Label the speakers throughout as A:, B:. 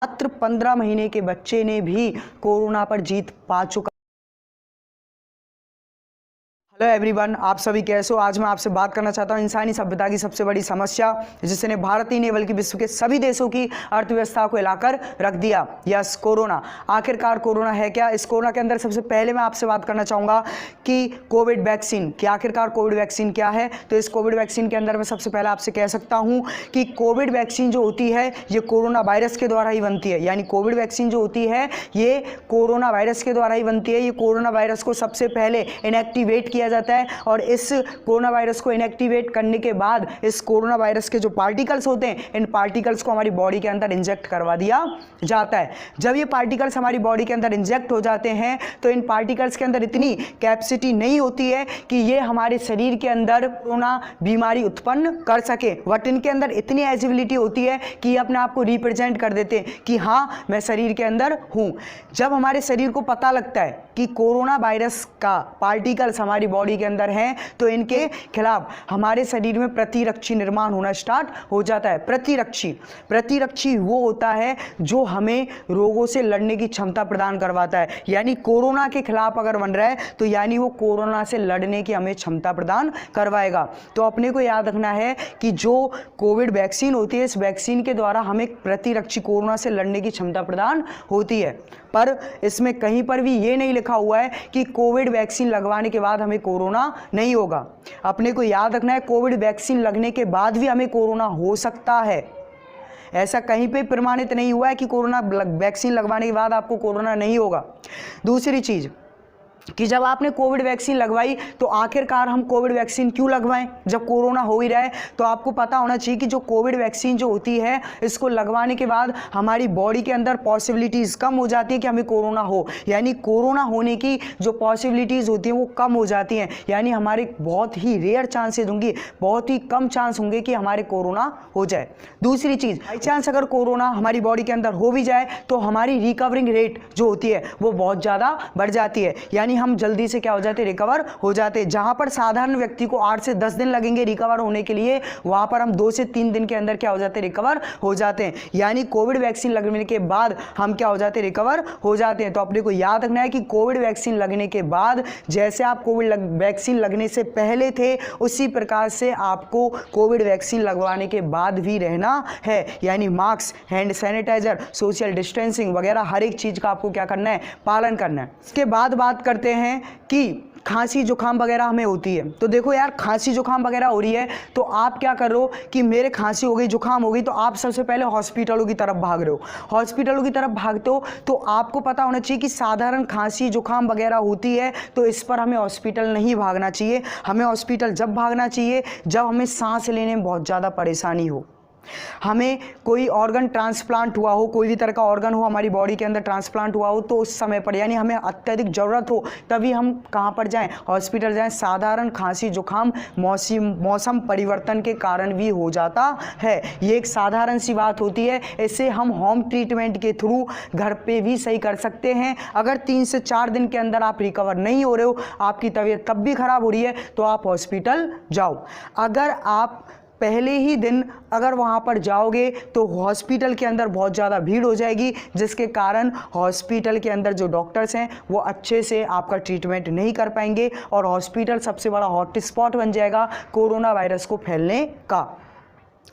A: मात्र 15 महीने के बच्चे ने भी कोरोना पर जीत पा चुका। हेलो एवरीवन, आप सभी कैसे हो। आज मैं आपसे बात करना चाहता हूं इंसानी सभ्यता की सबसे बड़ी समस्या जिसने भारत ही नहीं बल्कि विश्व के सभी देशों की अर्थव्यवस्था को हिलाकर रख दिया। Yes, corona. आखिरकार कोरोना है क्या। इस कोरोना के अंदर सबसे पहले मैं आपसे बात करना चाहूँगा कि कोविड वैक्सीन कि आखिरकार कोविड वैक्सीन क्या है। तो इस कोविड वैक्सीन के अंदर मैं सबसे पहले आपसे कह सकता हूँ कि कोविड वैक्सीन जो होती है ये कोरोना वायरस के द्वारा ही बनती है। यानी कोविड वैक्सीन जो होती है ये कोरोना वायरस के द्वारा ही बनती है। ये कोरोना वायरस को सबसे पहले इनएक्टिवेट किया जाता है और इस कोरोना वायरस को इनएक्टिवेट करने के बाद इस कोरोना वायरस के जो पार्टिकल्स होते हैं इन पार्टिकल्स को हमारी बॉडी के अंदर इंजेक्ट करवा दिया जाता है। जब ये पार्टिकल्स हमारी बॉडी के अंदर इंजेक्ट हो जाते हैं तो इन पार्टिकल्स के अंदर इतनी कैपेसिटी नहीं होती है कि ये हमारे शरीर के अंदर कोरोना बीमारी उत्पन्न कर सके, बट इनके अंदर इतनी एजिबिलिटी होती है कि ये अपने आप को रिप्रेजेंट कर देते हैं कि हाँ मैं शरीर के अंदर हूँ। जब हमारे शरीर को पता लगता है कि कोरोना वायरस का पार्टिकल्स हमारी बॉडी के अंदर हैं तो इनके खिलाफ हमारे शरीर में प्रतिरक्षी निर्माण होना स्टार्ट हो जाता है। प्रतिरक्षी वो होता है जो हमें रोगों से लड़ने की क्षमता प्रदान करवाता है। यानी कोरोना के खिलाफ अगर बन रहा है तो यानी वो कोरोना से लड़ने की हमें क्षमता प्रदान करवाएगा। तो अपने को याद रखना है कि जो कोविड वैक्सीन होती है इस वैक्सीन के द्वारा हमें प्रतिरक्षी कोरोना से लड़ने की क्षमता प्रदान होती है। पर इसमें कहीं पर भी ये नहीं लिखा हुआ है कि कोविड वैक्सीन लगवाने के बाद हमें कोरोना नहीं होगा। अपने को याद रखना है कोविड वैक्सीन लगने के बाद भी हमें कोरोना हो सकता है। ऐसा कहीं पे प्रमाणित नहीं हुआ है कि कोरोना वैक्सीन लगवाने के बाद आपको कोरोना नहीं होगा। दूसरी चीज़ कि जब आपने कोविड वैक्सीन लगवाई तो आखिरकार हम कोविड वैक्सीन क्यों लगवाएं जब कोरोना हो ही रहा है। तो आपको पता होना चाहिए कि जो कोविड वैक्सीन जो होती है इसको लगवाने के बाद हमारी बॉडी के अंदर पॉसिबिलिटीज़ कम हो जाती है कि हमें कोरोना हो। यानी कोरोना होने की जो पॉसिबिलिटीज़ होती हैं वो कम हो जाती हैं। यानी हमारे बहुत ही रेयर चांसेज होंगे, बहुत ही कम चांस होंगे कि हमारे कोरोना हो जाए। दूसरी चीज़, बाई चांस अगर कोरोना हमारी बॉडी के अंदर हो भी जाए तो हमारी रिकवरिंग रेट जो होती है वो बहुत ज़्यादा बढ़ जाती है। यानी हम जल्दी से क्या हो जाते, रिकवर हो जाते। जहां पर साधारण व्यक्ति को 8 से 10 दिन लगेंगे रिकवर होने के लिए वहां पर हम 2 से 3 दिन के अंदर क्या हो जाते, रिकवर हो जाते हैं। यानी कोविड वैक्सीन लगने के बाद हम क्या हो जाते, रिकवर हो जाते हैं। तो अपने को याद रखना है कि कोविड वैक्सीन लगने के बाद जैसे आप कोविड वैक्सीन लगने से पहले थे उसी प्रकार से आपको कोविड वैक्सीन लगवाने के बाद भी रहना है। यानी mask, hand sanitiser, social distancing वगैरह हर एक चीज का आपको क्या करना है, पालन करना है। इसके बाद बात करते हैं कि खांसी जुकाम वगैरह हमें होती है। तो देखो यार, खांसी जुकाम वगैरह हो रही है तो आप क्या कर रहे हो कि मेरे खांसी हो गई, जुकाम हो गई, तो आप सबसे पहले हॉस्पिटलों की तरफ भाग रहे हो। हॉस्पिटलों की तरफ भागते हो तो आपको पता होना चाहिए कि साधारण खांसी जुकाम वगैरह होती है तो इस पर हमें हॉस्पिटल नहीं भागना चाहिए। हमें हॉस्पिटल जब भागना चाहिए जब हमें सांस लेने में बहुत ज़्यादा परेशानी हो, हमें कोई ऑर्गन ट्रांसप्लांट हुआ हो, कोई भी तरह का ऑर्गन हो हमारी बॉडी के अंदर ट्रांसप्लांट हुआ हो तो उस समय पर यानी हमें अत्यधिक ज़रूरत हो तभी हम कहाँ पर जाएं, हॉस्पिटल जाएं। साधारण खांसी जुकाम मौसम परिवर्तन के कारण भी हो जाता है। ये एक साधारण सी बात होती है। इसे हम होम ट्रीटमेंट के थ्रू घर पे भी सही कर सकते हैं। अगर 3 से 4 दिन के अंदर आप रिकवर नहीं हो रहे हो, आपकी तबीयत तब भी खराब हो रही है तो आप हॉस्पिटल जाओ। अगर आप पहले ही दिन अगर वहाँ पर जाओगे तो हॉस्पिटल के अंदर बहुत ज़्यादा भीड़ हो जाएगी जिसके कारण हॉस्पिटल के अंदर जो डॉक्टर्स हैं वो अच्छे से आपका ट्रीटमेंट नहीं कर पाएंगे और हॉस्पिटल सबसे बड़ा हॉटस्पॉट बन जाएगा कोरोना वायरस को फैलने का।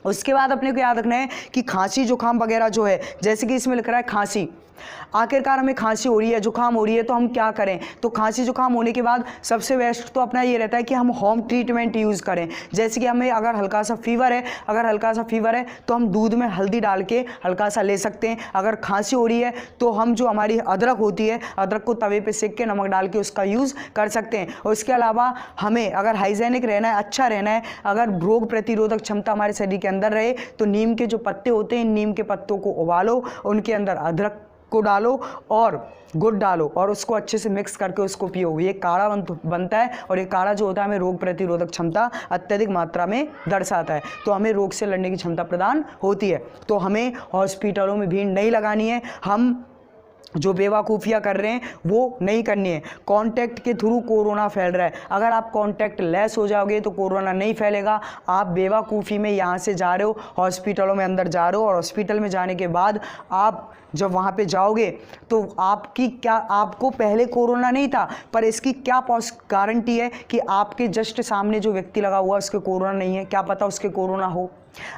A: उसके बाद अपने को याद रखना है कि खांसी जुकाम वगैरह जो है, जैसे कि इसमें लिख रहा है खांसी, आखिरकार हमें खांसी हो रही है, जुकाम हो रही है तो हम क्या करें। तो खांसी जुकाम होने के बाद सबसे बेस्ट तो अपना ये रहता है कि हम होम ट्रीटमेंट यूज़ करें। जैसे कि हमें अगर हल्का सा फीवर है तो हम दूध में हल्दी डाल के हल्का सा ले सकते हैं। अगर खांसी हो रही है तो हम जो हमारी अदरक होती है, अदरक को तवे पे सेक के नमक डाल के उसका यूज़ कर सकते हैं। और इसके अलावा हमें अगर हाइजेनिक रहना है, अच्छा रहना है, अगर रोग प्रतिरोधक क्षमता हमारे शरीर के अंदर रहे तो नीम के जो पत्ते होते हैं, नीम के पत्तों को उबालो, उनके अंदर अदरक को डालो और गुड़ डालो और उसको अच्छे से मिक्स करके उसको पियो। ये काढ़ा बनता है और ये काढ़ा जो होता है हमें रोग प्रतिरोधक क्षमता अत्यधिक मात्रा में दर्शाता है, तो हमें रोग से लड़ने की क्षमता प्रदान होती है। तो हमें हॉस्पिटलों में भीड़ नहीं लगानी है। हम जो बेवकूफ़ियाँ कर रहे हैं वो नहीं करनी है। कांटेक्ट के थ्रू कोरोना फैल रहा है, अगर आप कांटेक्ट लेस हो जाओगे तो कोरोना नहीं फैलेगा। आप बेवकूफ़ी में यहाँ से जा रहे हो, हॉस्पिटलों में अंदर जा रहे हो, और हॉस्पिटल में जाने के बाद आप जब वहाँ पे जाओगे तो आपको पहले कोरोना नहीं था, पर इसकी क्या गारंटी है कि आपके जस्ट सामने जो व्यक्ति लगा हुआ उसके कोरोना नहीं है? क्या पता उसके कोरोना हो,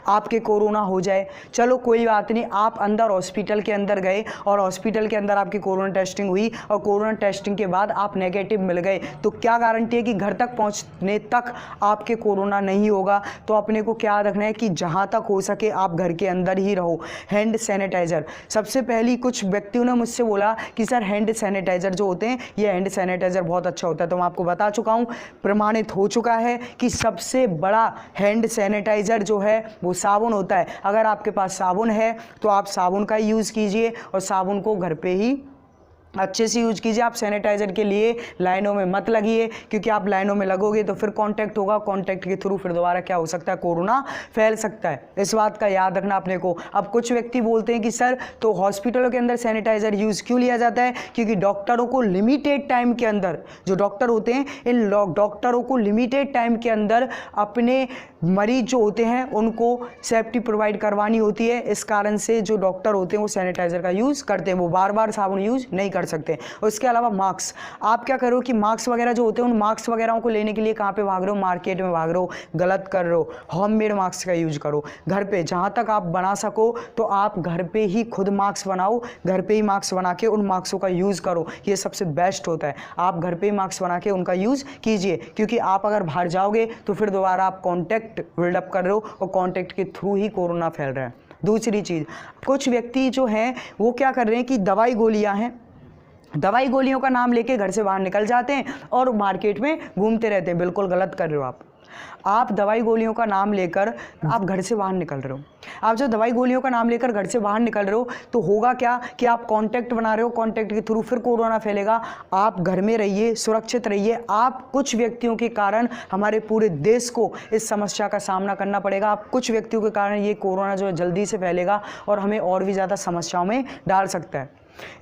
A: आपके कोरोना हो जाए। चलो कोई बात नहीं, आप अंदर हॉस्पिटल के अंदर गए और हॉस्पिटल के अंदर आपकी कोरोना टेस्टिंग हुई और कोरोना टेस्टिंग के बाद आप नेगेटिव मिल गए, तो क्या गारंटी है कि घर तक पहुंचने तक आपके कोरोना नहीं होगा? तो अपने को क्या रखना है कि जहां तक हो सके आप घर के अंदर ही रहो। हैंड सैनिटाइज़र, सबसे पहली कुछ व्यक्तियों ने मुझसे बोला कि सर हैंड सैनिटाइज़र जो होते हैं, ये हैंड सैनिटाइज़र बहुत अच्छा होता है, तो मैं आपको बता चुका हूँ, प्रमाणित हो चुका है कि सबसे बड़ा हैंड सैनिटाइज़र जो है वो साबुन होता है। अगर आपके पास साबुन है तो आप साबुन का यूज़ कीजिए और साबुन को घर पे ही अच्छे से यूज कीजिए। आप सैनिटाइज़र के लिए लाइनों में मत लगिए, क्योंकि आप लाइनों में लगोगे तो फिर कांटेक्ट होगा, कांटेक्ट के थ्रू फिर दोबारा क्या हो सकता है, कोरोना फैल सकता है। इस बात का याद रखना अपने को। अब कुछ व्यक्ति बोलते हैं कि सर तो हॉस्पिटलों के अंदर सैनिटाइज़र यूज़ क्यों लिया जाता है? क्योंकि डॉक्टरों को लिमिटेड टाइम के अंदर, जो डॉक्टर होते हैं इन डॉक्टरों को लिमिटेड टाइम के अंदर अपने मरीज जो होते हैं उनको सेफ्टी प्रोवाइड करवानी होती है। इस कारण से जो डॉक्टर होते हैं वो सैनिटाइज़र का यूज़ करते हैं, वो बार बार साबुन यूज़ नहीं कर सकते। उसके अलावा मास्क, आप क्या करो कि मास्क वगैरह जो होते हैं उन मास्क वगैरह को लेने के लिए कहाँ पे भाग रहे हो? मार्केट में भाग रहे हो, गलत कर रहे हो। होममेड मास्क का यूज करो घर पे, जहाँ तक आप बना सको तो आप घर पे ही खुद मास्क बनाओ, घर पे ही मास्क बना के उन मास्कों का यूज़ करो, ये सबसे बेस्ट होता है। आप घर पे ही मास्क बना के उनका यूज़ कीजिए, क्योंकि आप अगर बाहर जाओगे तो फिर दोबारा आप कॉन्टैक्ट बिल्डअप कर रहे हो और कॉन्टैक्ट के थ्रू ही कोरोना फैल रहा है। दूसरी चीज़, कुछ व्यक्ति जो हैं वो क्या कर रहे हैं कि दवाई गोलियां हैं, दवाई गोलियों का नाम लेके घर से बाहर निकल जाते हैं और मार्केट में घूमते रहते हैं। बिल्कुल गलत कर रहे हो आप दवाई गोलियों का नाम लेकर आप घर से बाहर निकल रहे हो। आप जब दवाई गोलियों का नाम लेकर घर से बाहर निकल रहे हो तो होगा क्या कि आप कांटेक्ट बना रहे हो, कांटेक्ट के थ्रू फिर कोरोना फैलेगा। आप घर में रहिए, सुरक्षित रहिए। आप कुछ व्यक्तियों के कारण हमारे पूरे देश को इस समस्या का सामना करना पड़ेगा। आप कुछ व्यक्तियों के कारण ये कोरोना जो है जल्दी से फैलेगा और हमें और भी ज़्यादा समस्याओं में डाल सकता है।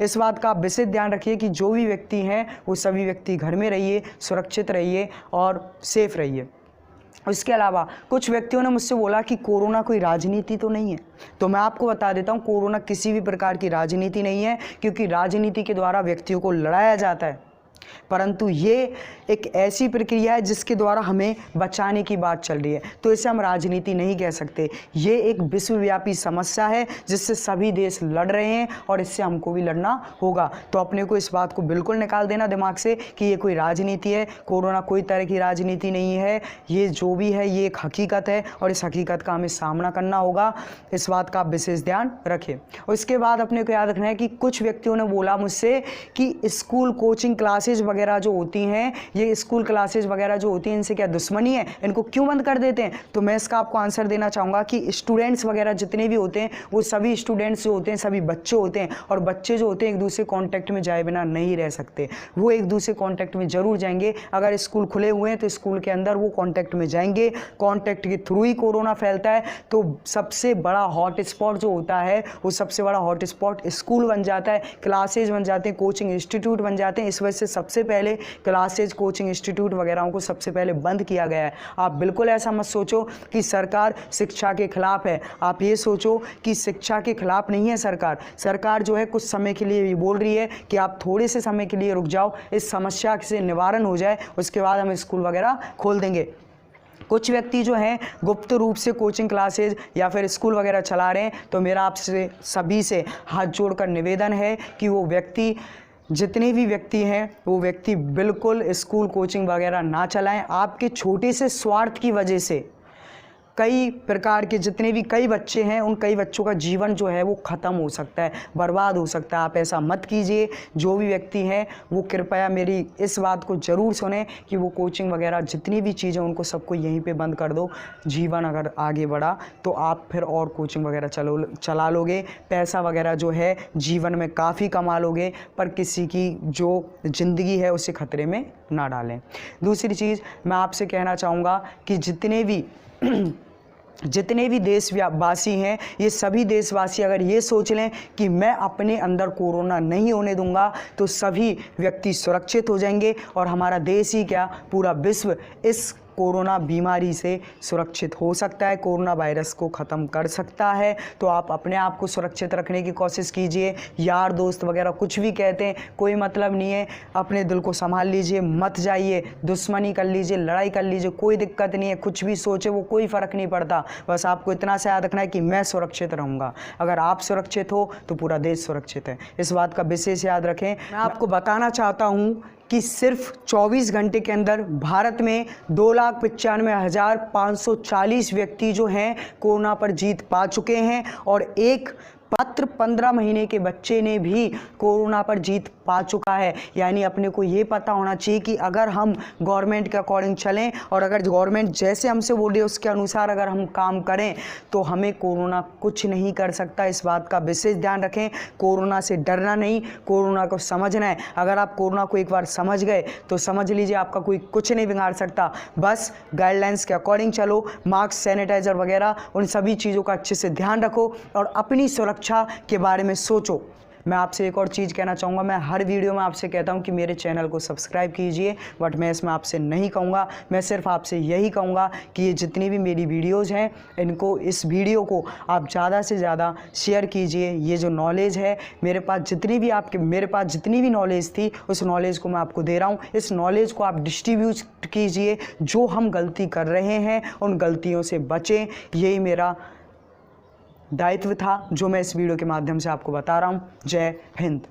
A: इस बात का आप विशेष ध्यान रखिए कि जो भी व्यक्ति हैं वो सभी व्यक्ति घर में रहिए, सुरक्षित रहिए और सेफ रहिए। इसके अलावा कुछ व्यक्तियों ने मुझसे बोला कि कोरोना कोई राजनीति तो नहीं है, तो मैं आपको बता देता हूँ कोरोना किसी भी प्रकार की राजनीति नहीं है, क्योंकि राजनीति के द्वारा व्यक्तियों को लड़ाया जाता है, परंतु ये एक ऐसी प्रक्रिया है जिसके द्वारा हमें बचाने की बात चल रही है, तो इसे हम राजनीति नहीं कह सकते। ये एक विश्वव्यापी समस्या है जिससे सभी देश लड़ रहे हैं और इससे हमको भी लड़ना होगा। तो अपने को इस बात को बिल्कुल निकाल देना दिमाग से कि ये कोई राजनीति है। कोरोना कोई तरह की राजनीति नहीं है, ये जो भी है ये एक हकीकत है और इस हकीकत का हमें सामना करना होगा। इस बात का आप विशेष ध्यान रखें। उसके बाद अपने को याद रखना है कि कुछ व्यक्तियों ने बोला मुझसे कि स्कूल कोचिंग क्लासेज वगैरह जो होती हैं, ये स्कूल क्लासेज वगैरह जो होती हैं इनसे क्या दुश्मनी है, इनको क्यों बंद कर देते हैं? तो मैं इसका आपको आंसर देना चाहूँगा कि स्टूडेंट्स वगैरह जितने भी होते हैं वो सभी स्टूडेंट्स जो होते हैं सभी बच्चे होते हैं, और बच्चे जो होते हैं एक दूसरे कॉन्टैक्ट में जाए बिना नहीं रह सकते। वो एक दूसरे कॉन्टैक्ट में ज़रूर जाएंगे। अगर स्कूल खुले हुए हैं तो स्कूल के अंदर वो कॉन्टैक्ट में जाएंगे, कॉन्टैक्ट के थ्रू ही कोरोना फैलता है। तो सबसे बड़ा हॉट स्पॉट जो होता है वो सबसे बड़ा हॉट स्पॉट स्कूल बन जाता है, क्लासेज बन जाते हैं, कोचिंग इंस्टीट्यूट बन जाते हैं। इस वजह से सबसे पहले क्लासेज, कोचिंग इंस्टीट्यूट वगैरह को सबसे पहले बंद किया गया है। आप बिल्कुल ऐसा मत सोचो कि सरकार शिक्षा के खिलाफ है। आप ये सोचो कि शिक्षा के खिलाफ नहीं है सरकार। सरकार जो है कुछ समय के लिए ये बोल रही है कि आप थोड़े से समय के लिए रुक जाओ, इस समस्या से निवारण हो जाए, उसके बाद हम स्कूल वगैरह खोल देंगे। कुछ व्यक्ति जो हैं गुप्त रूप से कोचिंग क्लासेज या फिर स्कूल वगैरह चला रहे हैं, तो मेरा आपसे सभी से हाथ जोड़कर निवेदन है कि वो व्यक्ति, जितने भी व्यक्ति हैं वो व्यक्ति बिल्कुल स्कूल कोचिंग वगैरह ना चलाएं। आपके छोटे से स्वार्थ की वजह से कई प्रकार के जितने भी कई बच्चे हैं उन कई बच्चों का जीवन जो है वो ख़त्म हो सकता है, बर्बाद हो सकता है। आप ऐसा मत कीजिए। जो भी व्यक्ति हैं वो कृपया मेरी इस बात को ज़रूर सुने कि वो कोचिंग वगैरह जितनी भी चीज़ें उनको सबको यहीं पे बंद कर दो। जीवन अगर आगे बढ़ा तो आप फिर और कोचिंग वगैरह चला लोगे, पैसा वगैरह जो है जीवन में काफ़ी कमा लोगे, पर किसी की जो ज़िंदगी है उसे खतरे में ना डालें। दूसरी चीज़ मैं आपसे कहना चाहूँगा कि जितने भी जितने भी देशवासी हैं, ये सभी देशवासी अगर ये सोच लें कि मैं अपने अंदर कोरोना नहीं होने दूंगा, तो सभी व्यक्ति सुरक्षित हो जाएंगे और हमारा देश ही क्या, पूरा विश्व इस कोरोना बीमारी से सुरक्षित हो सकता है, कोरोना वायरस को ख़त्म कर सकता है। तो आप अपने आप को सुरक्षित रखने की कोशिश कीजिए। यार दोस्त वगैरह कुछ भी कहते हैं, कोई मतलब नहीं है, अपने दिल को संभाल लीजिए, मत जाइए, दुश्मनी कर लीजिए, लड़ाई कर लीजिए, कोई दिक्कत नहीं है, कुछ भी सोचे वो कोई फ़र्क नहीं पड़ता। बस आपको इतना सा याद रखना है कि मैं सुरक्षित रहूँगा। अगर आप सुरक्षित हो तो पूरा देश सुरक्षित है, इस बात का विशेष याद रखें। मैं आपको बताना चाहता हूँ कि सिर्फ 24 घंटे के अंदर भारत में 2,95,540 व्यक्ति जो हैं कोरोना पर जीत पा चुके हैं और एक मात्र 15 महीने के बच्चे ने भी कोरोना पर जीत पा चुका है। यानी अपने को ये पता होना चाहिए कि अगर हम गवर्नमेंट के अकॉर्डिंग चलें और अगर गवर्नमेंट जैसे हमसे बोले उसके अनुसार अगर हम काम करें तो हमें कोरोना कुछ नहीं कर सकता। इस बात का विशेष ध्यान रखें। कोरोना से डरना नहीं, कोरोना को समझना है। अगर आप कोरोना को एक बार समझ गए तो समझ लीजिए आपका कोई कुछ नहीं बिगाड़ सकता। बस गाइडलाइंस के अकॉर्डिंग चलो, मास्क, सैनिटाइजर वगैरह उन सभी चीज़ों का अच्छे से ध्यान रखो और अपनी सुरक्षा के बारे में सोचो। मैं आपसे एक और चीज़ कहना चाहूँगा, मैं हर वीडियो में आपसे कहता हूँ कि मेरे चैनल को सब्सक्राइब कीजिए, बट मैं इसमें आपसे नहीं कहूँगा। मैं सिर्फ आपसे यही कहूँगा कि ये जितनी भी मेरी वीडियोज़ हैं इनको, इस वीडियो को आप ज़्यादा से ज़्यादा शेयर कीजिए। ये जो नॉलेज है मेरे पास जितनी भी नॉलेज थी उस नॉलेज को मैं आपको दे रहा हूँ। इस नॉलेज को आप डिस्ट्रीब्यूट कीजिए। जो हम गलती कर रहे हैं उन गलतियों से बचें, यही मेरा दायित्व था जो मैं इस वीडियो के माध्यम से आपको बता रहा हूँ। जय हिंद।